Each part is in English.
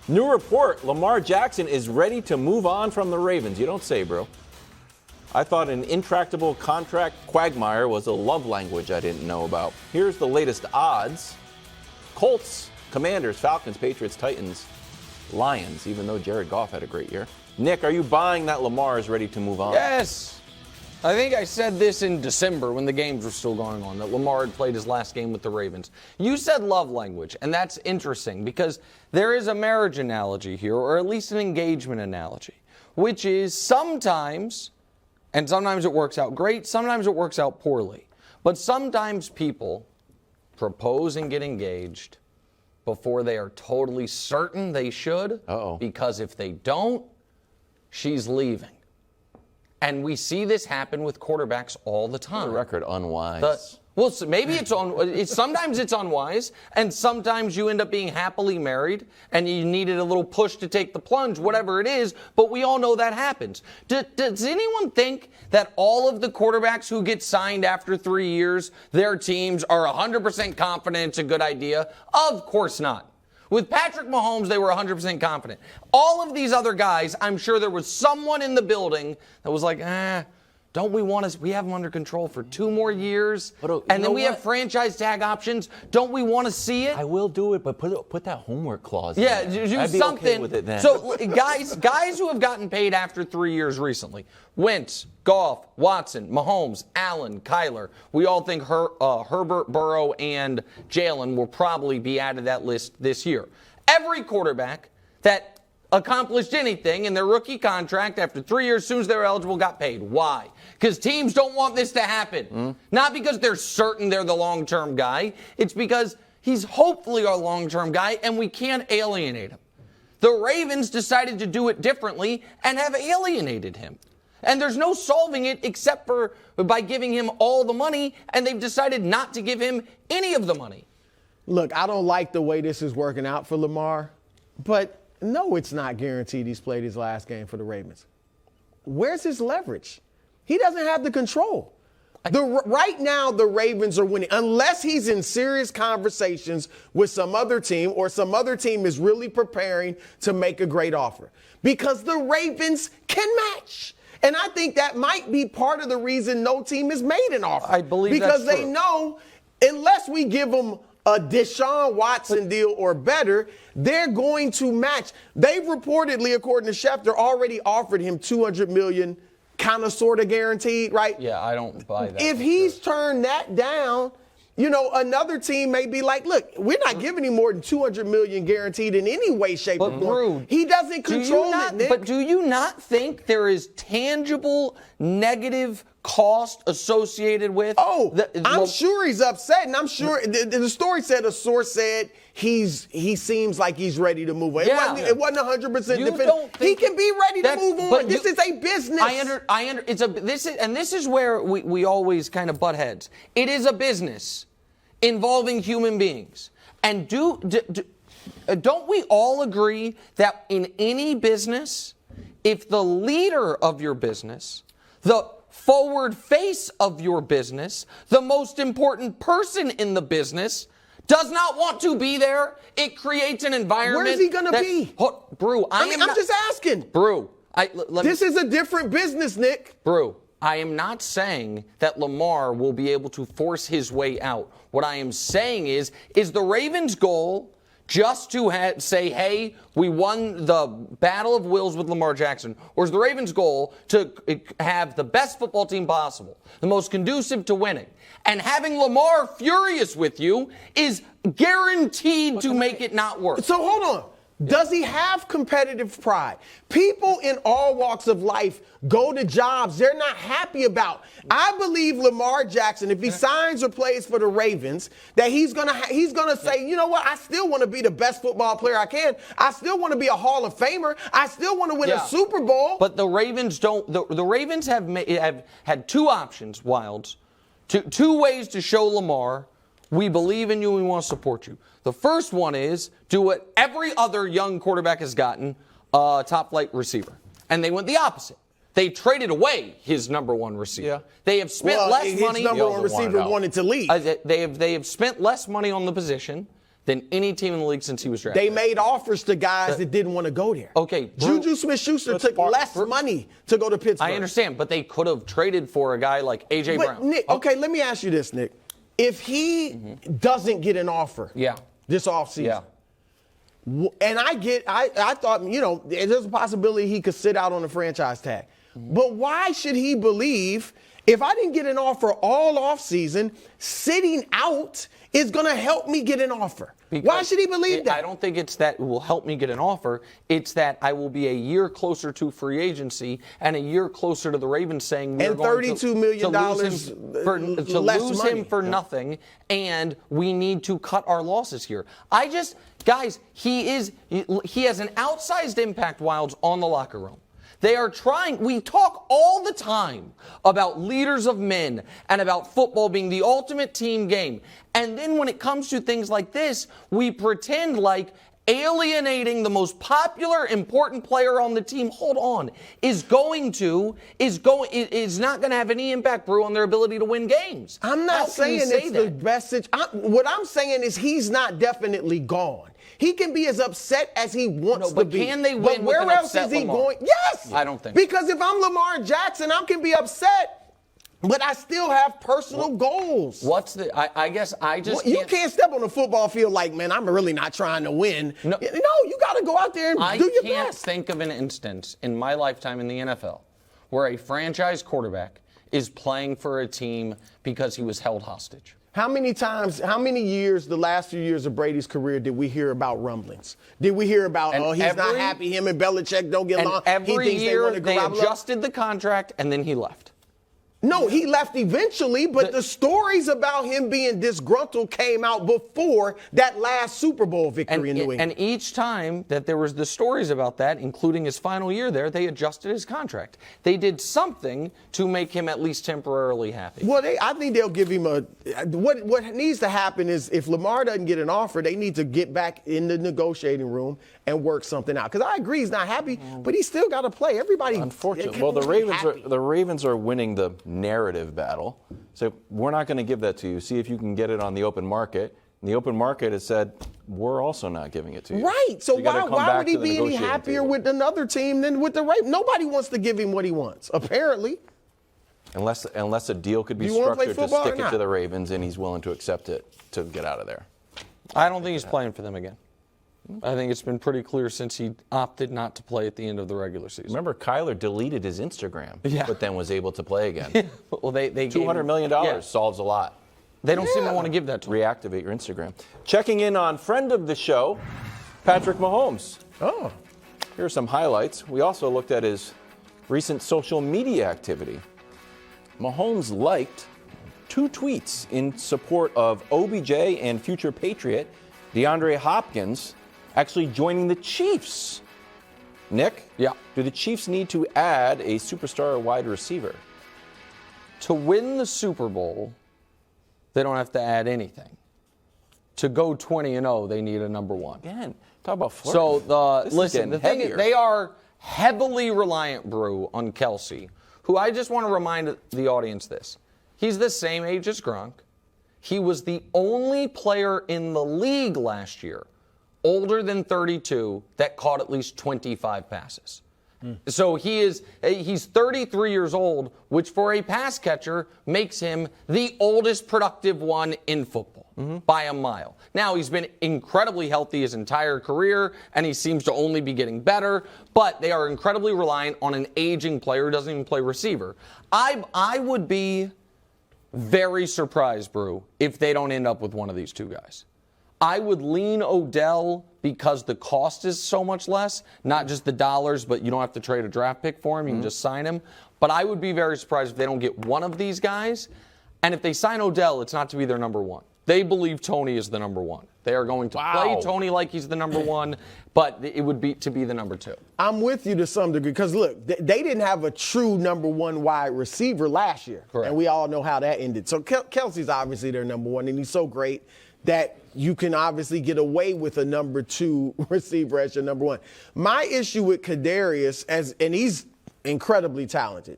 New report, Lamar Jackson is ready to move on from the Ravens. You don't say, bro. I thought an intractable contract quagmire was a love language I didn't know about. Here's the latest odds. Colts, Commanders, Falcons, Patriots, Titans, Lions, even though Jared Goff had a great year. Nick, are you buying that Lamar is ready to move on? Yes. I think I said this in December when the games were still going on, that Lamar had played his last game with the Ravens. You said love language, and that's interesting because there is a marriage analogy here, or at least an engagement analogy, which is sometimes, and sometimes it works out great, sometimes it works out poorly, but sometimes people propose and get engaged before they are totally certain they should, because if they don't, she's leaving. And we see this happen with quarterbacks all the time. The record unwise. So maybe sometimes it's unwise, and sometimes you end up being happily married, and you needed a little push to take the plunge, whatever it is, but we all know that happens. Does anyone think that all of the quarterbacks who get signed after 3 years, their teams are 100% confident it's a good idea? Of course not. With Patrick Mahomes, they were 100% confident. All of these other guys, I'm sure there was someone in the building that was like, don't we want to, we have them under control for 2 more years, and then we have franchise tag options. Don't we want to see it? I will do it, but put that homework clause in. Yeah, do I'd be something. okay with it then. So guys who have gotten paid after 3 years recently, Wentz, Goff, Watson, Mahomes, Allen, Kyler. We all think Herbert, Burrow, and Jalen will probably be added that list this year. Every quarterback that accomplished anything in their rookie contract after 3 years, as soon as they were eligible, got paid. Why? Because teams don't want this to happen. Not because they're certain they're the long-term guy. It's because he's hopefully our long-term guy, and we can't alienate him. The Ravens decided to do it differently and have alienated him. And there's no solving it except for by giving him all the money, and they've decided not to give him any of the money. Look, I don't like the way this is working out for Lamar, but no, it's not guaranteed he's played his last game for the Ravens. Where's his leverage? He doesn't have the control. Right now, the Ravens are winning. Unless he's in serious conversations with some other team or some other team is really preparing to make a great offer. Because the Ravens can match. And I think that might be part of the reason no team has made an offer. I believe because that's they true. know unless we give them a Deshaun Watson deal or better, they're going to match. They've reportedly, according to Schefter, already offered him $200 million, kind of sort of guaranteed, right? Yeah, I don't buy that. If he's turned that down, another team may be like, look, we're not giving him more than $200 million guaranteed in any way, shape, or form. He doesn't control it, Nick. But do you not think there is tangible negative cost associated with? I'm sure he's upset, and I'm sure the story said, a source said he seems like he's ready to move on. It wasn't 100% definitive. He can be ready to move on. This is a business. This is where we always kind of butt heads. It is a business involving human beings. And don't we all agree that in any business, if the leader of your business, the forward face of your business, the most important person in the business, does not want to be there, it creates an environment. Where is he going to be? Brew, I'm just asking. Brew. This is a different business, Nick. Brew, I am not saying that Lamar will be able to force his way out. What I am saying is the Ravens' goal just to say, hey, we won the battle of wills with Lamar Jackson? Or is the Ravens' goal to have the best football team possible, the most conducive to winning? And having Lamar furious with you is guaranteed to make it not work. So hold on. Does he have competitive pride? People in all walks of life go to jobs they're not happy about. I believe Lamar Jackson, if he signs or plays for the Ravens, that he's gonna say, you know what? I still want to be the best football player I can. I still want to be a Hall of Famer. I still want to win a Super Bowl. But the Ravens don't. The Ravens have had 2 options, Wilds, two ways to show Lamar, we believe in you and we want to support you. The first one is do what every other young quarterback has gotten, top flight receiver. And they went the opposite. They traded away his number 1 receiver. Yeah. They have spent less money. His number 1 receiver wanted to leave. They have spent less money on the position. than any team in the league since he was drafted. They made offers to guys that didn't want to go there. Okay, Juju Smith-Schuster took less money to go to Pittsburgh. I understand, but they could have traded for a guy like A.J. Brown. Nick, okay, let me ask you this, Nick. If he doesn't get an offer this offseason, and I thought, there's a possibility he could sit out on the franchise tag. But why should he believe if I didn't get an offer all offseason, sitting out is going to help me get an offer? Because why should he believe that? I don't think it's that it will help me get an offer. It's that I will be a year closer to free agency and a year closer to the Ravens saying we're going $32 million to lose him for nothing, and we need to cut our losses here. Guys, he has an outsized impact, Wilds, on the locker room. They are trying. We talk all the time about leaders of men and about football being the ultimate team game. And then when it comes to things like this, we pretend like alienating the most popular, important player on the team, is not going to have any impact, Brew, on their ability to win games. I'm not saying it's the message. What I'm saying is he's not definitely gone. He can be as upset as he wants to be. But can they win But where with an else upset is he Lamar? going? Yes. I don't think Because if I'm Lamar Jackson, I can be upset, but I still have personal goals. I guess I just You can't step on the football field like, man, I'm really not trying to win. No, you got to go out there and do your best. I can't think of an instance in my lifetime in the NFL where a franchise quarterback is playing for a team because he was held hostage. How many years, the last few years of Brady's career, did we hear about rumblings? Did we hear about, he's not happy, him and Belichick don't get along? Every year they adjusted the contract, and then he left. No, he left eventually, but the stories about him being disgruntled came out before that last Super Bowl victory in New England. And each time that there was the stories about that, including his final year there, they adjusted his contract. They did something to make him at least temporarily happy. Well, I think they'll give him what needs to happen is if Lamar doesn't get an offer, they need to get back in the negotiating room and work something out. Because I agree he's not happy, but he's still got to play. Everybody. Unfortunately, well, the Ravens are winning the narrative battle. So we're not going to give that to you. See if you can get it on the open market. And the open market has said, we're also not giving it to you. Right. So why would he be any happier with another team than with the Ravens? Nobody wants to give him what he wants, apparently. Unless a deal could be structured to stick it to the Ravens and he's willing to accept it to get out of there. I don't think he's playing for them again. I think it's been pretty clear since he opted not to play at the end of the regular season. Remember, Kyler deleted his Instagram, but then was able to play again. Well, they $200 million solves a lot. They don't seem to want to give that to him. Reactivate your Instagram. Checking in on friend of the show, Patrick Mahomes. Oh. Here are some highlights. We also looked at his recent social media activity. Mahomes liked 2 tweets in support of OBJ and future Patriot DeAndre Hopkins actually joining the Chiefs. Nick? Yeah. Do the Chiefs need to add a superstar wide receiver? To win the Super Bowl, they don't have to add anything. To go 20-0, they need a number 1. Again, talk about flirting. So the thing is, they are heavily reliant, Brew, on Kelsey, who I just want to remind the audience this. He's the same age as Gronk. He was the only player in the league last year older than 32 that caught at least 25 passes. So he's 33 years old, which for a pass catcher makes him the oldest productive one in football by a mile. Now, he's been incredibly healthy his entire career, and he seems to only be getting better, but they are incredibly reliant on an aging player who doesn't even play receiver. I would be very surprised, Brew, if they don't end up with one of these 2 guys. I would lean Odell because the cost is so much less, not just the dollars, but you don't have to trade a draft pick for him. You can just sign him. But I would be very surprised if they don't get one of these guys. And if they sign Odell, it's not to be their number 1. They believe Tony is the number 1. They are going to play Tony like he's the number 1, but it would be to be the number 2. I'm with you to some degree because, look, they didn't have a true number 1 wide receiver last year. Correct. And we all know how that ended. So Kelsey's obviously their number 1, and he's so great that you can obviously get away with a number 2 receiver as your number 1. My issue with Kadarius, and he's incredibly talented,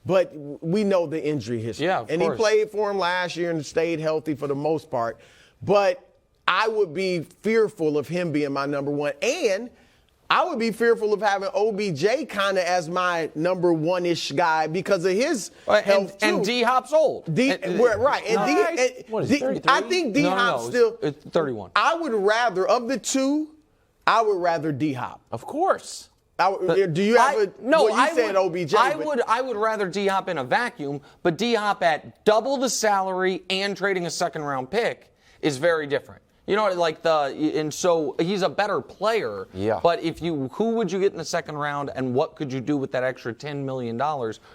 but we know the injury history. Yeah, of and course. He played for him last year and stayed healthy for the most part. But I would be fearful of him being my number one. And I would be fearful of having OBJ kind of as my number one-ish guy because of his health, too. And D-Hop's old. Right. What is he, 33? I think D-Hop still. It's 31. I would rather, of the two, I would rather D-Hop. Of course. Do you have you said OBJ. I would rather D-Hop in a vacuum, but D-Hop at double the salary and trading a second-round pick is very different. You know, and so he's a better player. Yeah. But who would you get in the second round, and what could you do with that extra $10 million?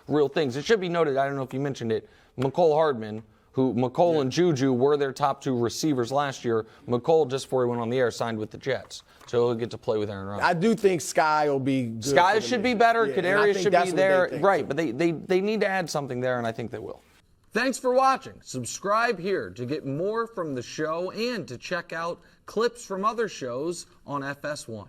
Real things. It should be noted, I don't know if you mentioned it, McCole Hardman, and Juju were their top two receivers last year. McCole, just before he went on the air, signed with the Jets. So he'll get to play with Aaron Rodgers. I do think Sky will be good. Sky should be better. Yeah, Kadarius should be there. Right, too. but they need to add something there, and I think they will. Thanks for watching. Subscribe here to get more from the show and to check out clips from other shows on FS1.